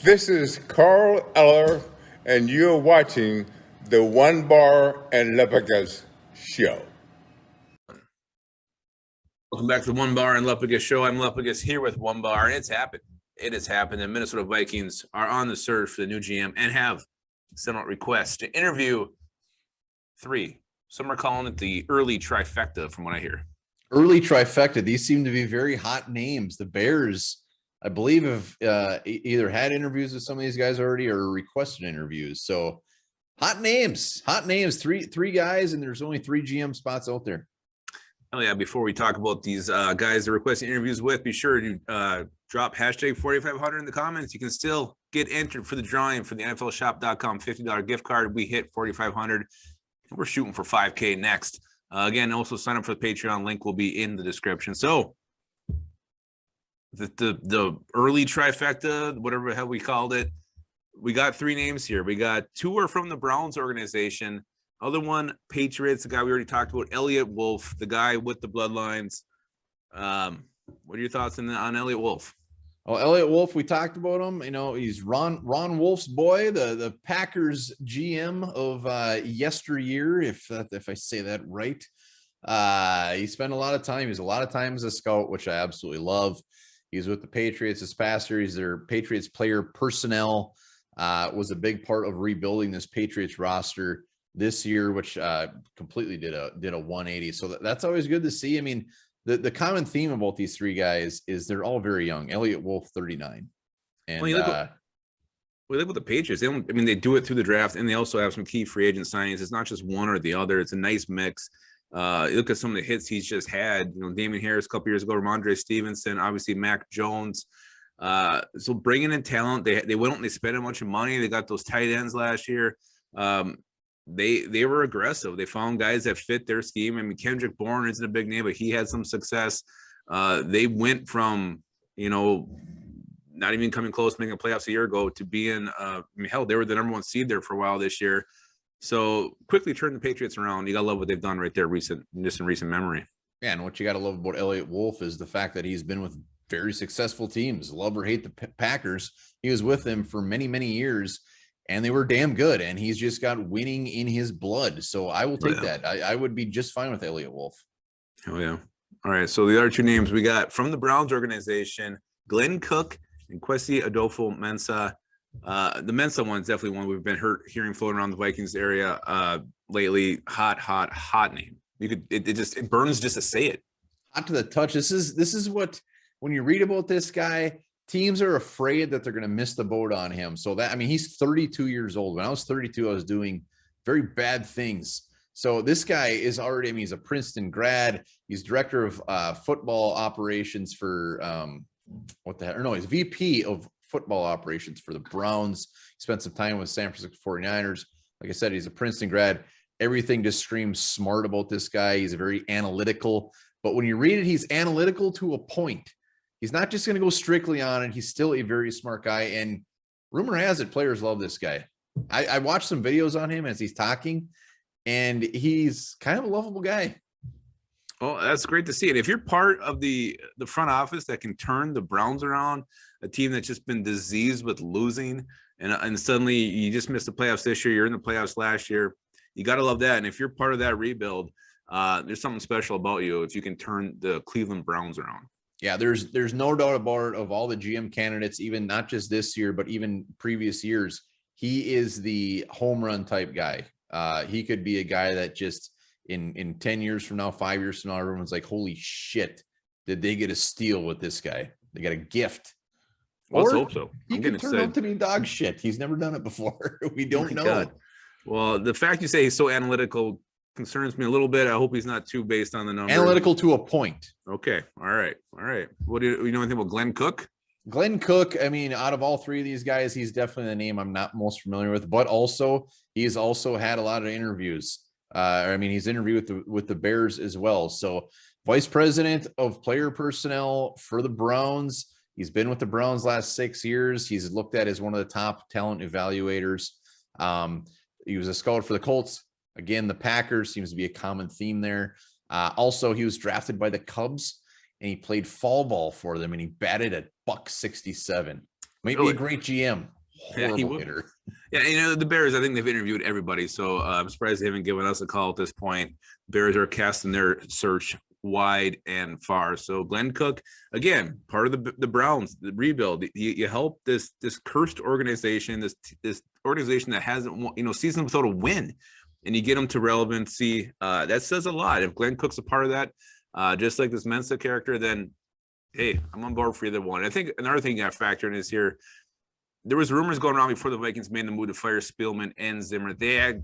This is Carl Eller, and you're watching the Onebar and Lups show. Welcome back to the Onebar and Lups show. I'm Lups here with Onebar, and it's happened. It has happened. The Minnesota Vikings are on the search for the new GM and have sent out requests to interview three. Some are calling it the early trifecta, from what I hear. Early trifecta. These seem to be very hot names. The Bears, I believe, have either had interviews with some of these guys already or requested interviews. So hot names. Three guys, and there's only 3 GM spots out there. Oh yeah, before we talk about these guys they're requesting interviews with, be sure to drop hashtag 4500 in the comments. You can still get entered for the drawing for the NFLshop.com $50 gift card. We hit 4500. We're shooting for 5K next. Again, also sign up for the Patreon. Link will be in the description. So the early trifecta, whatever the hell we called it, we got 3 names here. We got 2 are from the Browns organization. Other one, Patriots, the guy we already talked about, Elliott Wolf, the guy with the bloodlines. What are your thoughts on Elliott Wolf? Oh, Elliott Wolf, we talked about him. You know, he's Ron Wolf's boy, the Packers GM of yesteryear, if I say that right. He spent a lot of time. He's a lot of time as a scout, which I absolutely love. He's with the Patriots this past year. He's their Patriots player personnel. Was a big part of rebuilding this Patriots roster this year, which completely did a 180. So that's always good to see. I mean, the common theme about these 3 guys is they're all very young. Elliott Wolf, 39. And we look with the Patriots. They do it through the draft, and they also have some key free agent signings. It's not just one or the other. It's a nice mix. You look at some of the hits he's just had. You know, Damian Harris a couple years ago, Ramondre Stevenson, obviously Mac Jones. So bringing in talent, they went out and they spent a bunch of money. They got those tight ends last year. They were aggressive. They found guys that fit their scheme. I mean, Kendrick Bourne isn't a big name, but he had some success. They went from, not even coming close to making the playoffs a year ago to being, hell, they were the number 1 seed there for a while this year. So quickly turn the Patriots around. You got to love what they've done right there in recent memory. Yeah, and what you got to love about Elliott Wolf is the fact that he's been with very successful teams. Love or hate the Packers. He was with them for many, many years, and they were damn good, and he's just got winning in his blood. So I will take that. I would be just fine with Elliott Wolf. Oh, yeah. All right, so the other 2 names we got from the Browns organization, Glenn Cook and Kwesi Adolfo-Mensah. The Mensah one is definitely one we've been hearing floating around the Vikings area lately. Hot name. It burns just to say it. Hot to the touch. This is what, when you read about this guy, teams are afraid that they're going to miss the boat on him. So he's 32 years old. When I was 32, I was doing very bad things. So this guy is already, he's a Princeton grad. He's director of football operations for he's VP of football operations for the Browns. He spent some time with San Francisco 49ers. Like I said, he's a Princeton grad. Everything just screams smart about this guy. He's very analytical. But when you read it, he's analytical to a point. He's not just going to go strictly on it. He's still a very smart guy. And rumor has it, players love this guy. I watched some videos on him as he's talking, and he's kind of a lovable guy. Oh, that's great to see. And if you're part of the front office that can turn the Browns around, a team that's just been diseased with losing, and suddenly you just missed the playoffs this year, you're in the playoffs last year, you got to love that. And if you're part of that rebuild, there's something special about you if you can turn the Cleveland Browns around. Yeah, there's no doubt about it. Of all the GM candidates, even not just this year, but even previous years, he is the home run type guy. He could be a guy that just in 10 years from now, 5 years from now, everyone's like, holy shit, did they get a steal with this guy? They got a gift. Let's hope so. He can turn out to be dog shit. He's never done it before. We don't know. God. Well, the fact you say he's so analytical concerns me a little bit. I hope he's not too based on the numbers. Analytical to a point. Okay. All right. What do you know anything about Glenn Cook? Glenn Cook, out of all 3 of these guys, he's definitely the name I'm not most familiar with, but also he's also had a lot of interviews. He's interviewed with the Bears as well. So vice president of player personnel for the Browns. He's been with the Browns last 6 years. He's looked at as one of the top talent evaluators. He was a scout for the Colts. Again, the Packers seems to be a common theme there. Also, he was drafted by the Cubs, and he played fall ball for them, and he batted at $167. Might be a great GM. Yeah, he Horrible would. hitter. Yeah, the Bears, I think they've interviewed everybody, so I'm surprised they haven't given us a call at this point. Bears are casting their search wide and far. So Glenn Cook, again, part of the Browns, the rebuild. You help this cursed organization, this organization that hasn't won, season without a win, and you get them to relevancy. That says a lot. If Glenn Cook's a part of that, just like this Mensa character, then hey, I'm on board for either one. I think another thing you got to factor in is here. There was rumors going around before the Vikings made the move to fire Spielman and Zimmer. They had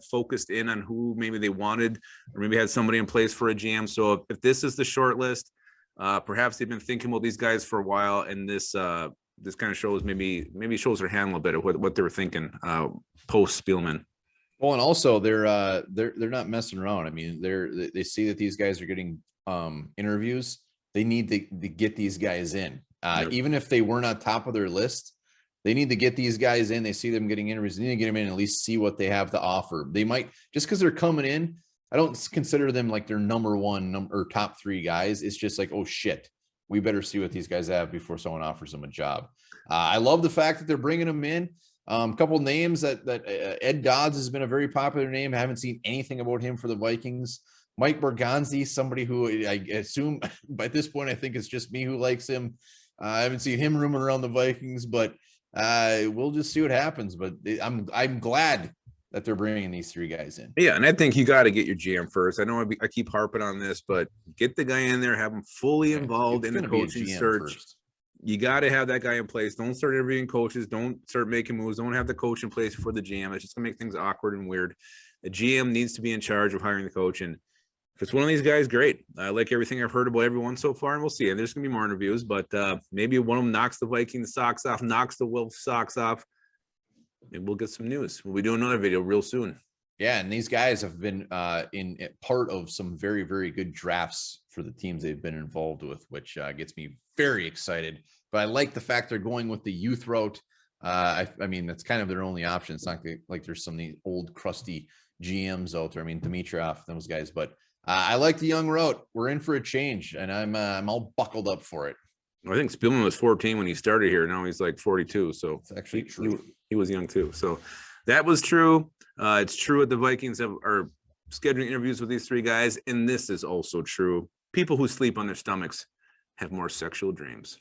focused in on who maybe they wanted, or maybe had somebody in place for a GM. So if this is the short list, perhaps they've been thinking about these guys for a while, and this kind of shows maybe shows their hand a little bit of what they were thinking post Spielman. Well, and also they're not messing around. I mean, they see that these guys are getting interviews. They need to get these guys in, even if they weren't on top of their list. They need to get these guys in. They see them getting interviews. They need to get them in and at least see what they have to offer. They might, just because they're coming in, I don't consider them like their number one or top three guys. It's just like, oh shit, we better see what these guys have before someone offers them a job. I love the fact that they're bringing them in. A couple names that Ed Dodds has been a very popular name. I haven't seen anything about him for the Vikings. Mike Berganzi, somebody who I assume by this point, I think it's just me who likes him. I haven't seen him roaming around the Vikings, but we'll just see what happens. But I'm glad that they're bringing these three guys in. Yeah, and I think you got to get your GM first. I know I keep harping on this, but get the guy in there, have him fully involved in the coaching search. First. You got to have that guy in place. Don't start interviewing coaches. Don't start making moves. Don't have the coach in place for the GM. It's just gonna make things awkward and weird. The GM needs to be in charge of hiring the coach, and if it's one of these guys, great. I like everything I've heard about everyone so far, and we'll see. And there's going to be more interviews, but maybe one of them knocks the Vikings socks off, knocks the Wolves socks off, and we'll get some news. We'll be doing another video real soon. Yeah, and these guys have been in part of some very, very good drafts for the teams they've been involved with, which gets me very excited. But I like the fact they're going with the youth route. I mean, that's kind of their only option. It's not like there's some of these old, crusty GMs out there. I mean, Dimitrov, those guys, but I like the young route. We're in for a change, and I'm all buckled up for it. I think Spielman was 14 when he started here. Now he's like 42. So it's actually true. He was young too. So that was true. It's true that the Vikings are scheduling interviews with these three guys, and this is also true. People who sleep on their stomachs have more sexual dreams.